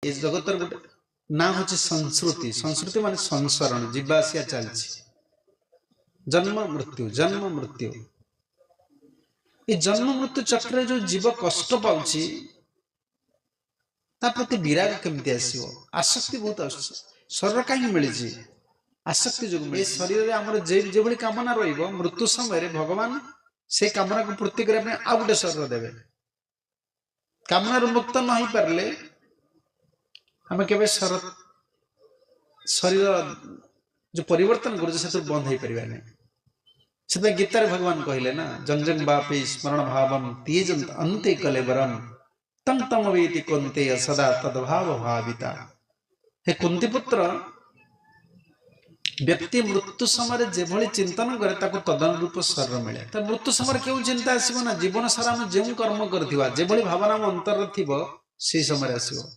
ए जगतर गोटे ना हूँ संस्कृति संस्कृति मान संसरण जीवासिया चलती जन्म मृत्यु ये जन्म मृत्यु चक्र जो जीव कष्ट पाउछि ता प्रति विराग केमती आसीबो आसक्ति बहुत आसुछि शरीर कहीं मिली आसक्ति जो शरीर में आमर जो भली कामना रहिबो मृत्यु समय भगवान से कामना को पूर्ति करने आ गोटे शरीर देवे कामना मुक्त न हो पारे आम के शरीर जो परिवर्तन कर बंद हो पार नहीं से गीतार भगवान कहले ना जंग जंग बापे स्मरण भावम तेजंत अंते कलेबरम तम तम वेति कुंते सदा तद्भाव भाविता। हे कुंती पुत्र व्यक्ति मृत्यु समय जो चिंतन करे ताको तदनुरूप शरीर मिले तो मृत्यु समय क्यों चिंता आसो ना जीवन सारा जो कर्म कर जो भावना अंतर थी से समय आसो